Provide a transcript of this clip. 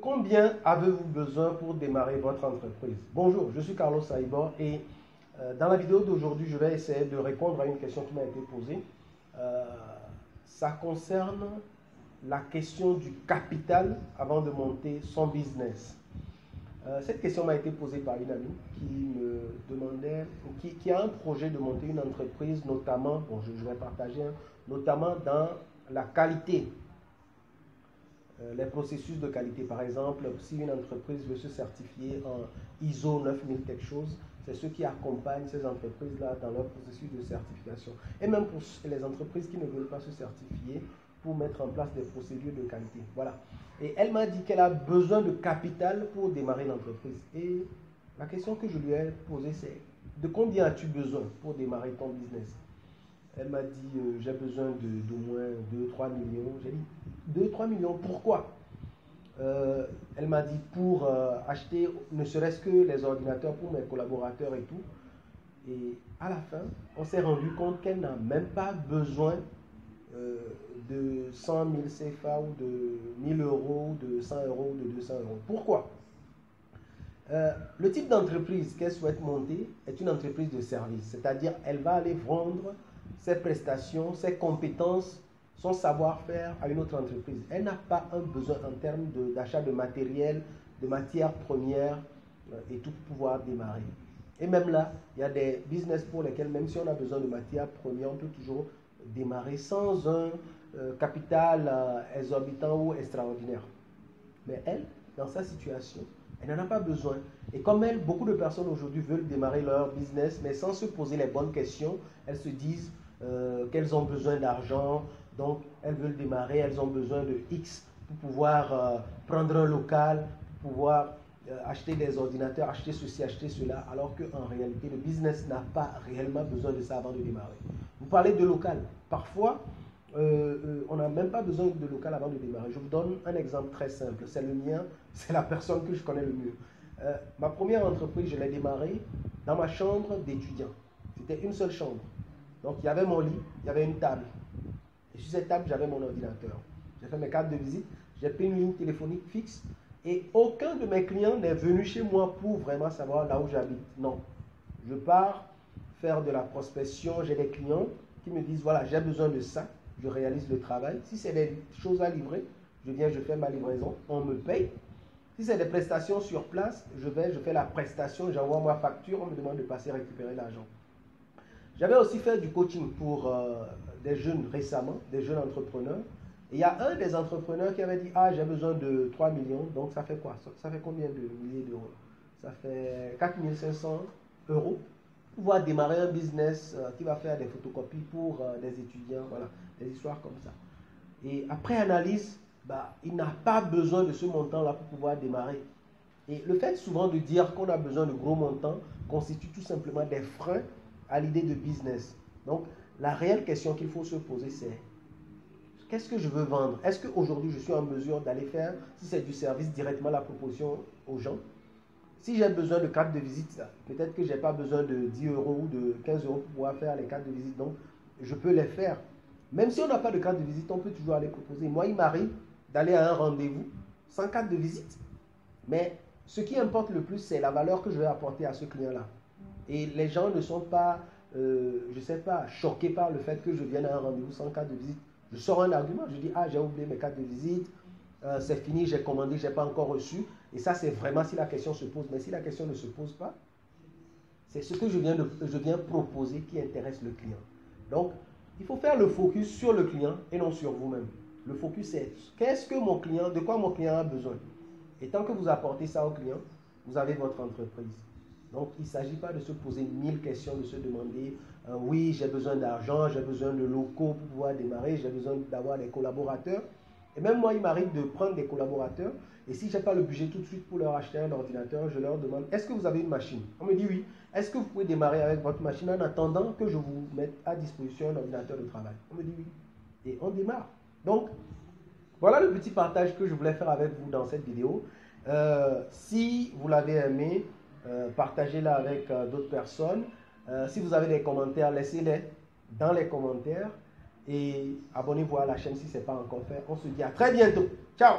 combien avez-vous besoin pour démarrer votre entreprise? Bonjour, je suis Carlos Saïbor et dans la vidéo d'aujourd'hui, je vais essayer de répondre à une question qui m'a été posée. Ça concerne la question du capital avant de monter son business. Cette question m'a été posée par une amie qui me demandait, qui a un projet de monter une entreprise, notamment, bon, je vais partager, notamment dans la qualité. Les processus de qualité, par exemple, si une entreprise veut se certifier en ISO 9000 quelque chose, c'est ceux qui accompagnent ces entreprises-là dans leur processus de certification. Et même pour les entreprises qui ne veulent pas se certifier, pour mettre en place des procédures de qualité. Voilà. Et elle m'a dit qu'elle a besoin de capital pour démarrer l'entreprise. Et la question que je lui ai posée, c'est de combien as-tu besoin pour démarrer ton business? Elle m'a dit, j'ai besoin d'au moins 2-3 millions. J'ai dit, 2-3 millions, pourquoi? Elle m'a dit, pour acheter ne serait-ce que les ordinateurs pour mes collaborateurs et tout. Et à la fin, on s'est rendu compte qu'elle n'a même pas besoin de 100 000 CFA ou de 1000 euros, de 100 euros ou de 200 euros. Pourquoi? Le type d'entreprise qu'elle souhaite monter est une entreprise de service, c'est-à-dire elle va aller vendre ses prestations, ses compétences, son savoir-faire à une autre entreprise. Elle n'a pas un besoin en termes d'achat de matériel, de matières premières et tout pour pouvoir démarrer. Et même là, il y a des business pour lesquels, même si on a besoin de matières premières, on peut toujours démarrer sans un capital exorbitant ou extraordinaire. Mais elle, dans sa situation, elle n'en a pas besoin. Et comme elle, beaucoup de personnes aujourd'hui veulent démarrer leur business, mais sans se poser les bonnes questions, elles se disent qu'elles ont besoin d'argent, donc elles veulent démarrer, elles ont besoin de X pour pouvoir prendre un local, pour pouvoir acheter des ordinateurs, acheter ceci, acheter cela, alors qu'en réalité, le business n'a pas réellement besoin de ça avant de démarrer. Vous parlez de local. Parfois, on n'a même pas besoin de local avant de démarrer. Je vous donne un exemple très simple. C'est le mien, c'est la personne que je connais le mieux. Ma première entreprise, je l'ai démarrée dans ma chambre d'étudiant. C'était une seule chambre. Donc, il y avait mon lit, il y avait une table. Et sur cette table, j'avais mon ordinateur. J'ai fait mes cartes de visite, j'ai pris une ligne téléphonique fixe. Et aucun de mes clients n'est venu chez moi pour vraiment savoir là où j'habite. Non. Je pars faire de la prospection. J'ai des clients qui me disent, voilà, j'ai besoin de ça. Je réalise le travail. Si c'est des choses à livrer, je viens, je fais ma livraison. On me paye. Si c'est des prestations sur place, je fais la prestation, j'envoie ma facture, on me demande de passer récupérer l'argent. J'avais aussi fait du coaching pour des jeunes récemment, des jeunes entrepreneurs. Et il y a un des entrepreneurs qui avait dit, ah, j'ai besoin de 3 millions. Donc, ça fait quoi? Ça fait combien de milliers d'euros? Ça fait 4 500 euros pour pouvoir démarrer un business qui va faire des photocopies pour des étudiants. Voilà, des histoires comme ça. Et après analyse, il n'a pas besoin de ce montant-là pour pouvoir démarrer. Et le fait souvent de dire qu'on a besoin de gros montants constitue tout simplement des freins à l'idée de business. Donc, la réelle question qu'il faut se poser, c'est qu'est-ce que je veux vendre? Est-ce qu'aujourd'hui, je suis en mesure d'aller faire, si c'est du service, directement la proposition aux gens? Si j'ai besoin de carte de visite, peut-être que je n'ai pas besoin de 10 euros ou de 15 euros pour pouvoir faire les cartes de visite. Donc, je peux les faire. Même si on n'a pas de carte de visite, on peut toujours aller proposer. Moi, il m'arrive d'aller à un rendez-vous sans carte de visite. Mais ce qui importe le plus, c'est la valeur que je vais apporter à ce client-là. Et les gens ne sont pas, je ne sais pas, choqués par le fait que je vienne à un rendez-vous sans carte de visite. Je sors un argument, je dis, ah, j'ai oublié mes cartes de visite, c'est fini, j'ai commandé, je n'ai pas encore reçu. Et ça, c'est vraiment si la question se pose. Mais si la question ne se pose pas, c'est ce que je viens proposer qui intéresse le client. Donc, il faut faire le focus sur le client et non sur vous-même. Le focus, c'est qu'est-ce que mon client, de quoi mon client a besoin. Et tant que vous apportez ça au client, vous avez votre entreprise. Donc, il ne s'agit pas de se poser 1000 questions, de se demander, oui, j'ai besoin d'argent, j'ai besoin de locaux pour pouvoir démarrer, j'ai besoin d'avoir des collaborateurs. Et même moi, il m'arrive de prendre des collaborateurs, et si je n'ai pas le budget tout de suite pour leur acheter un ordinateur, je leur demande, est-ce que vous avez une machine? On me dit oui. Est-ce que vous pouvez démarrer avec votre machine en attendant que je vous mette à disposition un ordinateur de travail? On me dit oui. Et on démarre. Donc, voilà le petit partage que je voulais faire avec vous dans cette vidéo. Si vous l'avez aimé, partagez-la avec d'autres personnes. Si vous avez des commentaires, laissez-les dans les commentaires. Et abonnez-vous à la chaîne si ce n'est pas encore fait. On se dit à très bientôt. Ciao!